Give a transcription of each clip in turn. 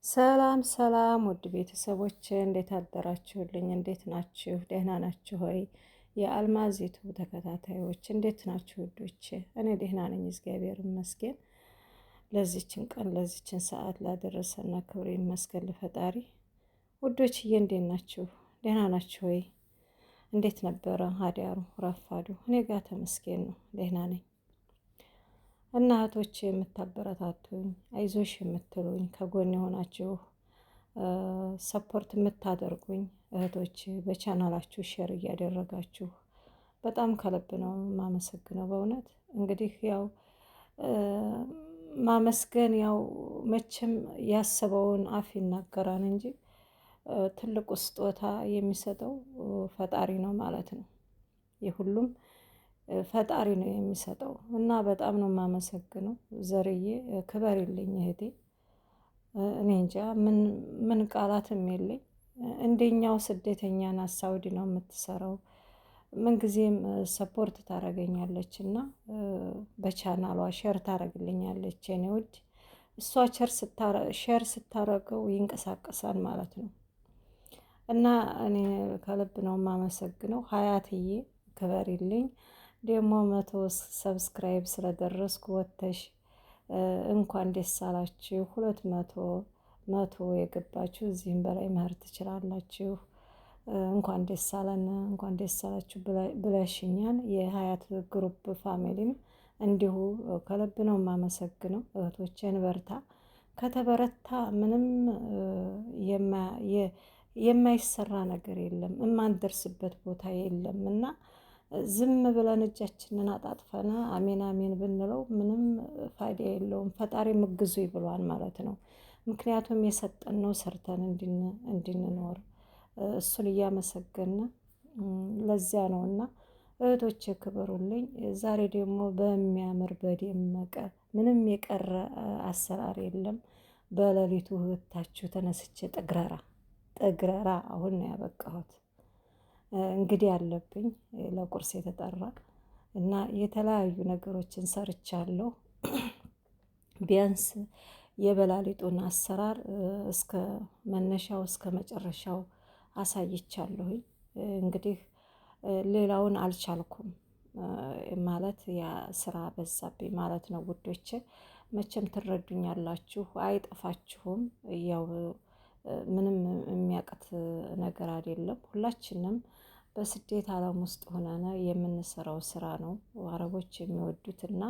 ሰላም ሰላም ውድ ቤተሰቦች እንዴት አደራችሁልኝ? እንዴት ናችሁ? ደህና ናችሁ ሆይ? የአልማዝ ዩቱብ ተከታታዮች እንዴት ናችሁ ውዶች? እኔ ደህና ነኝ፣ እግዚአብሔር ይመስገን። ለዚችን ቀን ለዚችን ሰዓት ላደረሰና ክብር ይመስገን ለፈጣሪ። ውዶችዬ እንዴት ናችሁ? ደህና ናችሁ ሆይ? እንዴት ነበረ አዳሩ ረፋዱ? እኔ ጋር ተመስገን ነው፣ ደህና ነኝ። እና እህቶቼ የምታበረታቱኝ አይዞሽ የምትሉኝ ከጎን የሆናችሁ ሰፖርት የምታደርጉኝ እህቶች በቻናላችሁ ሼር እያደረጋችሁ በጣም ከልብ ነው የማመሰግነው። በእውነት እንግዲህ ያው ማመስገን ያው መቼም ያሰበውን አፍ ይናገራል እንጂ ትልቁ ስጦታ የሚሰጠው ፈጣሪ ነው ማለት ነው። የሁሉም ፈጣሪ ነው የሚሰጠው እና በጣም ነው የማመሰግነው። ዘርዬ ክበሪልኝ እህቴ። እኔ እንጃ ምን ቃላትም የለኝ። እንደኛው ስደተኛ ናት፣ ሳውዲ ነው የምትሰራው። ምንጊዜም ሰፖርት ታደርገኛለች እና በቻናሏ ሼር ታደርግልኛለች። የኔ ውድ እሷ ሼር ስታረገው ይንቀሳቀሳል ማለት ነው። እና እኔ ከልብ ነው የማመሰግነው። ሀያትዬ ክበሪልኝ። ደግሞ 100 ሰብስክራይብ ስለደረስኩ ወጥተሽ እንኳን ደስ አላችሁ። 200 የገባችሁ እዚህም በላይ መሄድ ትችላላችሁ። እንኳን ደስ አለን እንኳን ደስ አላችሁ ብለሽኛል። የሀያት ግሩፕ ፋሚሊም እንዲሁ ከልብ ነው የማመሰግነው። እህቶቼን በርታ። ከተበረታ ምንም የማይሰራ ነገር የለም፣ የማንደርስበት ቦታ የለም እና ዝም ብለን እጃችንን አጣጥፈን አሜን አሜን ብንለው ምንም ፋይዳ የለውም። ፈጣሪ ምግዙ ይብሏል ማለት ነው። ምክንያቱም የሰጠን ነው ሰርተን እንድንኖር እሱን እያመሰገን ለዚያ ነው እና እህቶቼ ክበሩልኝ። ዛሬ ደግሞ በሚያምር በደመቀ ምንም የቀረ አሰራር የለም። በሌሊቱ እህታችሁ ተነስቼ ጥግረራ አሁን ነው ያበቃሁት። እንግዲህ አለብኝ ለቁርስ የተጠራ እና የተለያዩ ነገሮችን ሰርቻለሁ። ቢያንስ የበላሊጡን አሰራር እስከ መነሻው እስከ መጨረሻው አሳይቻለሁኝ። እንግዲህ ሌላውን አልቻልኩም ማለት ያ ስራ በዛብኝ ማለት ነው ውዶች። መቼም ትረዱኛላችሁ፣ አይጠፋችሁም። ያው ምንም የሚያቅት ነገር አይደለም። ሁላችንም በስደት ዓለም ውስጥ ሆነን የምንሰራው ስራ ነው አረቦች የሚወዱት እና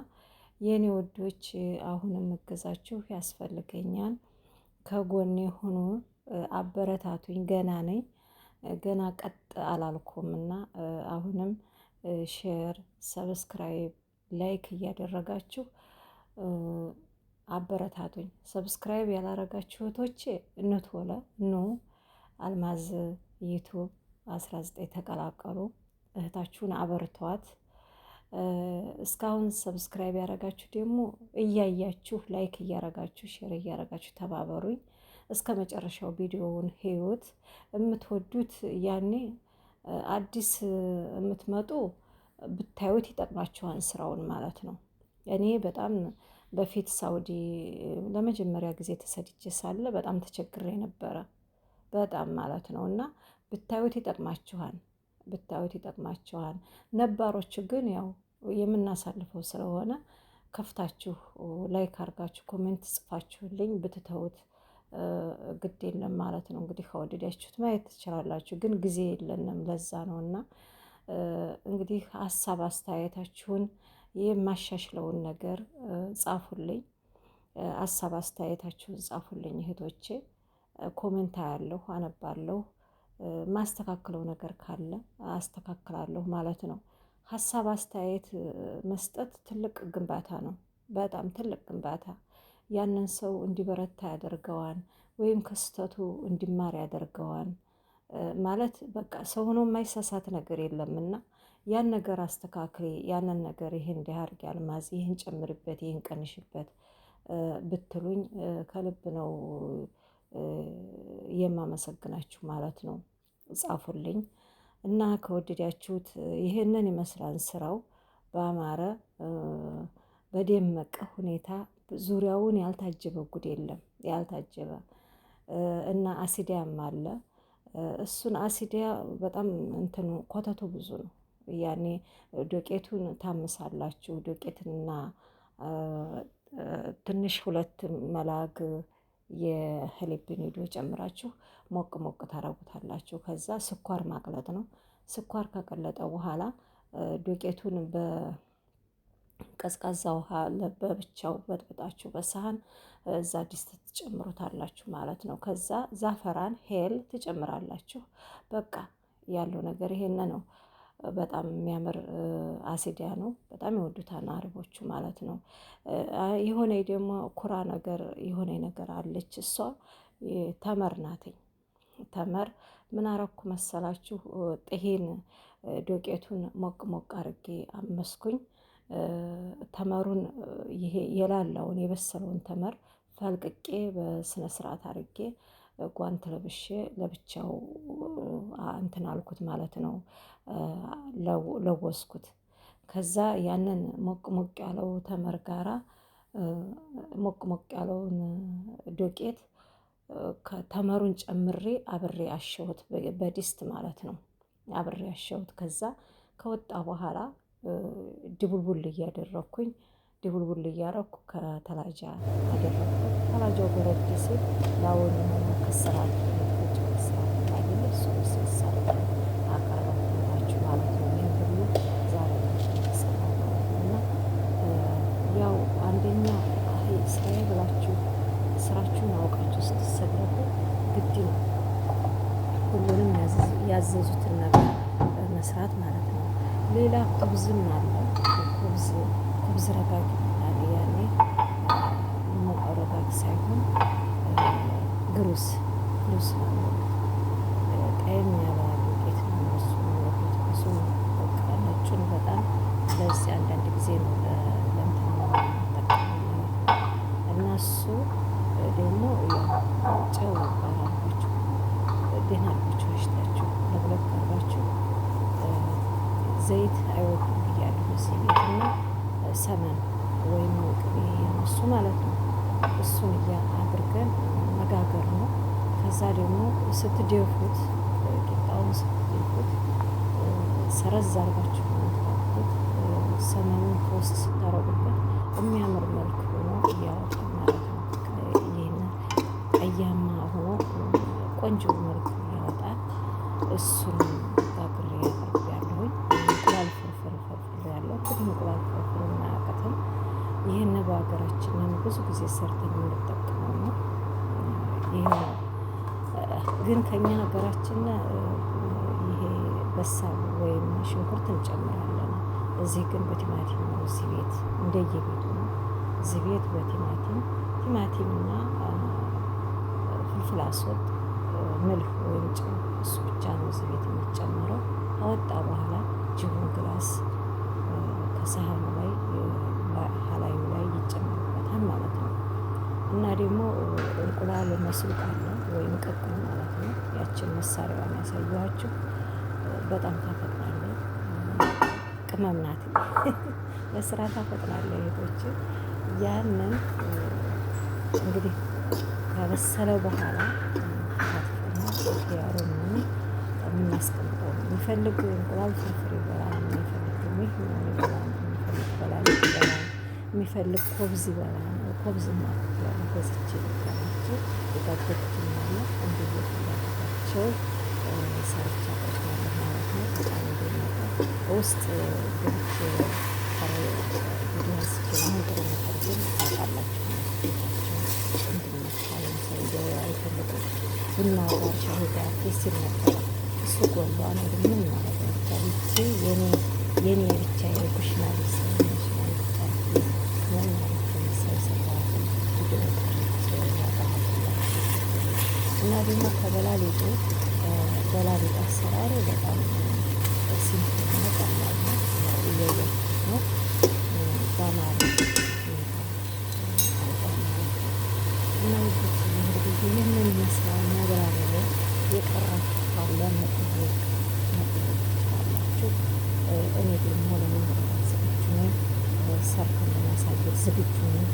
የኔ ወዶች አሁንም እገዛችሁ ያስፈልገኛል። ከጎኔ ሆኖ አበረታቱኝ። ገና ነኝ፣ ገና ቀጥ አላልኩም እና አሁንም ሼር፣ ሰብስክራይብ፣ ላይክ እያደረጋችሁ አበረታቱኝ። ሰብስክራይብ ያላረጋችሁ እህቶቼ እንቶለ ኑ አልማዝ ዩቱብ 19 ተቀላቀሉ። እህታችሁን አበርቷት። እስካሁን ሰብስክራይብ ያረጋችሁ ደግሞ እያያችሁ ላይክ እያረጋችሁ ሼር እያረጋችሁ ተባበሩኝ። እስከ መጨረሻው ቪዲዮውን ህይወት የምትወዱት ያኔ አዲስ የምትመጡ ብታዩት ይጠቅማችኋል ስራውን ማለት ነው። እኔ በጣም በፊት ሳውዲ ለመጀመሪያ ጊዜ ተሰድጄ ሳለ በጣም ተቸግሬ ነበረ፣ በጣም ማለት ነው እና ብታዩት ይጠቅማችኋል። ነባሮቹ ግን ያው የምናሳልፈው ስለሆነ ከፍታችሁ ላይክ አርጋችሁ ኮሜንት ጽፋችሁልኝ ብትተውት ግድ የለም ማለት ነው። እንግዲህ ከወደዳችሁት ማየት ትችላላችሁ፣ ግን ጊዜ የለንም ለዛ ነው እና እንግዲህ ሀሳብ አስተያየታችሁን የማሻሽለውን ነገር ጻፉልኝ። ሀሳብ አስተያየታችሁን ጻፉልኝ እህቶቼ። ኮሜንት አያለሁ፣ አነባለሁ። ማስተካክለው ነገር ካለ አስተካክላለሁ ማለት ነው። ሀሳብ አስተያየት መስጠት ትልቅ ግንባታ ነው፣ በጣም ትልቅ ግንባታ። ያንን ሰው እንዲበረታ ያደርገዋል፣ ወይም ከስተቱ እንዲማር ያደርገዋል። ማለት በቃ ሰው ሆኖ የማይሳሳት ነገር የለምና ያን ነገር አስተካክሌ ያንን ነገር ይሄን እንዲህ አድርጊ አልማዝ፣ ይህን ጨምርበት፣ ይህን ቀንሽበት ብትሉኝ ከልብ ነው የማመሰግናችሁ ማለት ነው። ጻፉልኝ እና ከወደዳችሁት ይህንን ይመስላል ስራው። በአማረ በደመቀ ሁኔታ ዙሪያውን ያልታጀበ ጉድ የለም፣ ያልታጀበ እና አሲዲያም አለ። እሱን አሲዲያ በጣም እንትኑ ኮተቱ ብዙ ነው። ያኔ ዱቄቱን ታምሳላችሁ። ዱቄትና ትንሽ ሁለት መላግ የህሊብ ኒዶ ጨምራችሁ ሞቅ ሞቅ ታረጉታላችሁ። ከዛ ስኳር ማቅለጥ ነው። ስኳር ከቀለጠ በኋላ ዱቄቱን በቀዝቃዛ ውሃ በብቻው በጥብጣችሁ በሳህን እዛ ድስት ትጨምሩታላችሁ ማለት ነው። ከዛ ዛፈራን ሄል ትጨምራላችሁ። በቃ ያለው ነገር ይሄን ነው። በጣም የሚያምር አሲዲያ ነው። በጣም ይወዱታል አረቦቹ ማለት ነው። የሆነ ደግሞ ኩራ ነገር የሆነ ነገር አለች። እሷ ተመር ናትኝ። ተመር ምን አረኩ መሰላችሁ? ጥሄን ዶቄቱን ሞቅ ሞቅ አርጌ አመስኩኝ። ተመሩን ይሄ የላላውን የበሰለውን ተመር ፈልቅቄ በስነ ስርዓት አርጌ ጓንት ለብሼ ለብቻው እንትን አልኩት ማለት ነው። ለወስኩት። ከዛ ያንን ሞቅ ሞቅ ያለው ተመር ጋራ ሞቅ ሞቅ ያለውን ዱቄት ከተመሩን ጨምሬ አብሬ አሸሁት በድስት ማለት ነው። አብሬ አሸሁት። ከዛ ከወጣ በኋላ ድቡልቡል እያደረኩኝ ድቡልቡል እያረኩ ከተላጃ አደረኩት። ተላጃው በረድ ሲል ያውን ከስራት ከስራት አይደለ እሱ ሲሰራ አቀረብኩላችሁ ማለት ነው። ይሄን ሁሉ ዛሬ ተሰራ ማለት ነው። እና ያው አንደኛ ስራዬ ብላችሁ ስራችሁን አውቃችሁ ስትሰለፉ ግድ ነው ሁሉንም ያዘዙትን ነገር መስራት ማለት ነው። ሌላ ኩብዝም አለ። ኩብዝ ረጋግ ይባላል። ያኔ ረጋግ ሳይሆን ግሩስ ነው። ቀይም ያለ ዱቄት ነው እነሱ የሚወዱት። እሱ በቃ ነጩን በጣም ለዚህ አንዳንድ ጊዜ ነው ለእንትን የምንጠቀመው እና እሱ ደግሞ ጨው አራባችሁ ደህና አድርጋችሁ አሽታችሁ ለብለብ አድርጋችሁ ዘይት አይወዱም ብያለሁ እዚህ ቤት እና ሰመን ወይም ቅቤ የነሱ ማለት ነው። እሱን አድርገን መጋገር ነው። ከዛ ደግሞ ስትደፉት ቂጣውን ስትደፉት ሰረዝ አድርጋችሁ የምትጋግሩት ሰመኑን ከውስጥ ስታረጉበት የሚያምር መልክ ሆኖ እያወጣል ማለት ነው። ይህን ቀያማ ሆኖ ቆንጆ መልክ ያወጣል። እሱን ጋግሬ ያቀርቤያለሁኝ። እንቁላል ፍርፍር ያለው እንቁላል ፍርፍር የማያውቅትም ይህን በሀገራችንን ብዙ ጊዜ ሰርተን የምንጠቀመው ነው። ይሄ ግን ከኛ ሀገራችን ይሄ በሳል ወይም ሽንኩርት እንጨምራለን። እዚህ ግን በቲማቲም ነው። እዚህ ቤት እንደየቤቱ ነው። እዚህ ቤት ቲማቲምና ፍልፍል አስወጥ ምልህ ወይም ጨው እሱ ብቻ ነው እዚህ ቤት የሚጨምረው። ከወጣ በኋላ ጅቡን ግላስ ከሳህኑ ላይ ሀላዩ ላይ ይጨመርበታል ማለት ነው። እና ደግሞ እንቁላል መስሉቅ አለ ወይም ቅቅል ማለት ነው። ያችን መሳሪያዋን ያሳየኋችሁ በጣም ታፈጥናለች። ቅመም ናት። ለስራ ታፈጥናለች እህቶች። ያንን እንግዲህ ከበሰለ በኋላ ያሩን የምናስቀምጠው የሚፈልግ እንቁላል ፍርፍር ይበላል። የሚፈልግ ደግሞ ይበላል። የሚፈልግ ኮብዝ ይበላል። ኮብዝ ማለት ነው። ገዝቼ ልካላቸው የጋገርኩትን ማለት እንደየፍላጎታቸው ሰርቻ አቅርባለሁ ማለት ነው። በጣም እንደሚመጣ ውስጥ ገብቼ ቪዲዮ አንስቼ አሁን ጥሩ ነበር፣ ግን ታውቃላችሁ ቤታቸው እንድንመስላለ ሰው አይፈልጉ ቡና ጋር ሻሂ ጋር ደስ ይል ነበረ። እሱ ጎሏ ነው። ምን ማለት ነው? ብቻ የኔ ብቻ የኩሽና ልብስ እና ደግሞ ከበላሊጡ በላሊጥ አሰራሩ በጣም ሲምፕል ነው። ቀላል ነው። እያያችሁት ነው። በአማራ እና ውዶች እንግዲህ ይህንን ይመስላል። ማብራሪያ የቀራችሁ ካለ መጠየቅ ትችላላችሁ። እኔ ደግሞ ለመንገራት ዝግጁ ነኝ። ሰርተን ለማሳየት ዝግጁ ነኝ።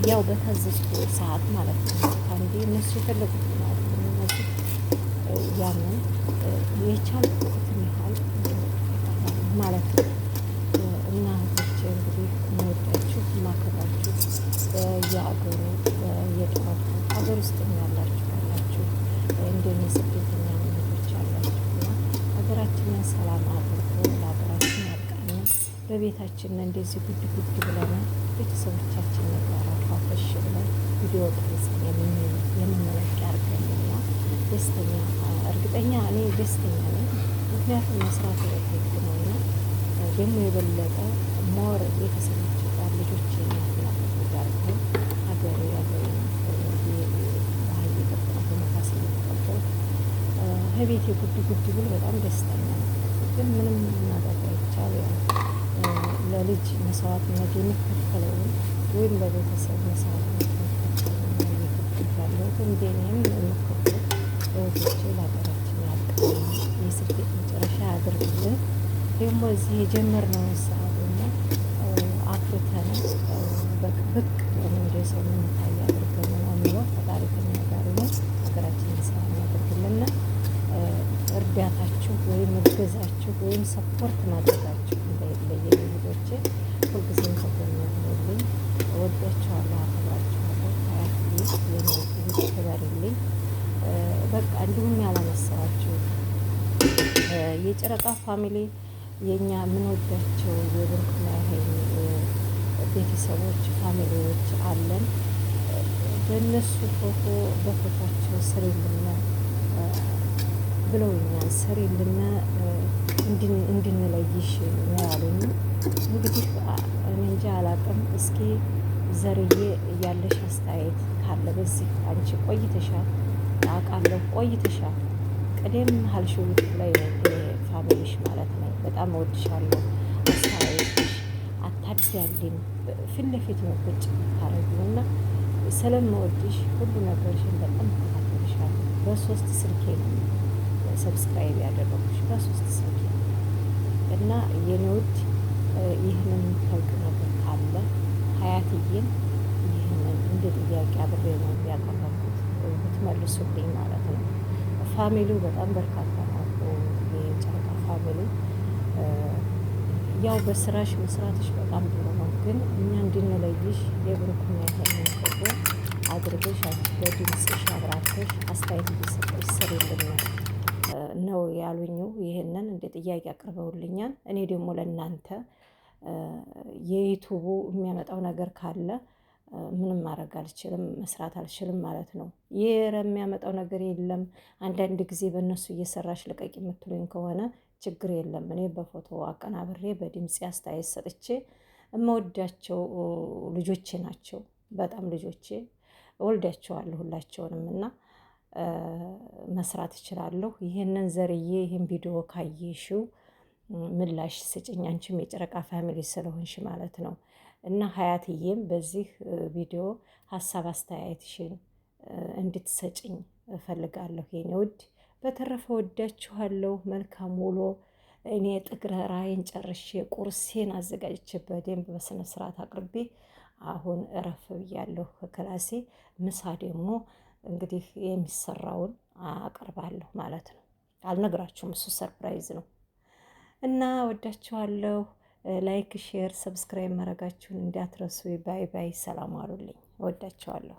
ያው በታዘዝኩ ሰዓት ማለት ነው። አንዴ እነሱ የፈለጉት ማለት ነው እነዚህ ያንን የቻልኩትን ያህል ማለት ነው። እና እህቶቼ እንግዲህ የምወዳችሁ የማከብራችሁ የአገሩ የጠረፉ ሀገር ውስጥ ያላችሁ ያላችሁ እንደኔ ስደተኛ እህቶች ያላችሁ እና ሀገራችንን ሰላም አድርጎ ለሀገራችን ያብቃን። በቤታችን እንደዚህ ጉድ ጉድ ብለን ቤተሰቦቻችን ጋር ፏፈሽ ብለን ቪዲዮ ቀርጸን የምንለቅ ያርገንና ደስተኛ እርግጠኛ እኔ ደስተኛ ነኝ። ምክንያቱም መስራት ህግ ነውና ደግሞ የበለጠ ሞር ቤተሰቦች ጋር ልጆች የሚያፈላልጉ ጋር ግን ሀገሬ ሀገሬ ባህል የጠበቁ ነፋስ እየተቀበሉ ከቤት የጉድ ጉድ ብል በጣም ደስተኛ ነው። ግን ምንም ማድረግ አይቻል። ለልጅ መስዋዕትነት የሚከፈለውን ወይም ለቤተሰብ መስዋዕትነት የሚከፈለውን እየከፈልኩ ያለሁት እንደኔም የምከፍሉ እህቶቼ ለሀገራችን ያብቃን፣ የስደት መጨረሻ ያድርግልን። ደግሞ እዚህ የጀመርነውን ስራ ደግሞ አፍርተን ብቅ ወደ ሰው የምንታይ አድርገን ነው የሚለው። ፈጣሪ ከእኛ ጋር ይሁን፣ ሀገራችንን ሰላም ያድርግልን። እርዳታችሁ ወይም እገዛችሁ ወይም ሰፖርት ማድረጋችሁ እንዳይለየኝ ልጆቼ፣ ሁልጊዜም ከጎኔ ሁኑልኝ። እወዳችኋለሁ፣ አከብራችኋለሁ። ሀያት ክበርልኝ። በቃ እንዲሁም ያላነሳኋችሁ የጨረቃ ፋሚሊ የእኛ የምንወዳቸው የብሩክና የሀይሚ ቤተሰቦች ፋሚሊዎች አለን። በእነሱ ፎቶ በፎቷቸው ስሪልና ብለውኛል። ስሪልና እንድንለይሽ ነው ያሉኝ። እንግዲህ እኔ እንጃ አላቅም። እስኪ ዘርዬ ያለሽ አስተያየት ካለ በዚህ አንቺ ቆይተሻል፣ አውቃለሁ ቆይተሻል። ቅደም ሀልሽው ላይ ነው ፋሚሊሽ ማለት ነው። በጣም እወድሻለሁ። አስተያየትሽ አታዳልም፣ ፊት ለፊት ነው ቁጭ ታረጊው እና ስለምወድሽ ሁሉ ነገርሽን በጣም እከታተልሻለሁ። በ3 ስልኬ ነው ሰብስክራይብ ያደረጉሽ፣ በ3 ስልኬ እና የኔ ውድ ይህንን የምታውቅ ነገር ካለ ሀያትዬን ይህንን እንደ ጥያቄ አብሬ ነው ያቀረብኩት፣ ብትመልሱልኝ ማለት ነው። ፋሚሊው በጣም በርካታ ነው። የጨረቃ ፋሚሊ ያው በስራሽ መስራትሽ በጣም ጥሩ ነው፣ ግን እኛ እንድንለይሽ የብሩክና የሀይሚን ፎቶ አድርገሽ በድምፅሽ አብራርተሽ አስተያየት እየሰጠሽ ስሪልን ነው ያሉኝ። ይህንን እንደ ጥያቄ አቅርበውልኛል። እኔ ደግሞ ለእናንተ የዩቱቡ የሚያመጣው ነገር ካለ ምንም ማድረግ አልችልም፣ መስራት አልችልም ማለት ነው። ይህ የሚያመጣው ነገር የለም። አንዳንድ ጊዜ በእነሱ እየሰራሽ ልቀቂ የምትሉኝ ከሆነ ችግር የለም። እኔ በፎቶ አቀናብሬ በድምፅ አስተያየት ሰጥቼ የምወዳቸው ልጆቼ ናቸው። በጣም ልጆቼ እወልዳቸዋለሁ ሁላቸውንም እና መስራት እችላለሁ። ይሄንን ዘርዬ ይህን ቪዲዮ ካየሽው ምላሽ ስጭኝ፣ አንቺም የጨረቃ ፋሚሊ ስለሆንሽ ማለት ነው። እና ሀያትዬም በዚህ ቪዲዮ ሀሳብ አስተያየትሽን እንድትሰጭኝ እፈልጋለሁ የኔ ውድ። በተረፈ ወዳችኋለሁ። መልካም ውሎ። እኔ ጥግረራዬን ጨርሼ ቁርሴን አዘጋጅቼ በደንብ በስነ ስርዓት አቅርቤ አሁን እረፍ ብያለሁ ከክላሴ። ምሳ ደግሞ እንግዲህ የሚሰራውን አቀርባለሁ ማለት ነው። አልነግራችሁም፣ እሱ ሰርፕራይዝ ነው። እና ወዳችኋለሁ። ላይክ፣ ሼር፣ ሰብስክራይብ ማድረጋችሁን እንዳትረሱ። ባይ ባይ። ሰላም አሉልኝ። ወዳችኋለሁ።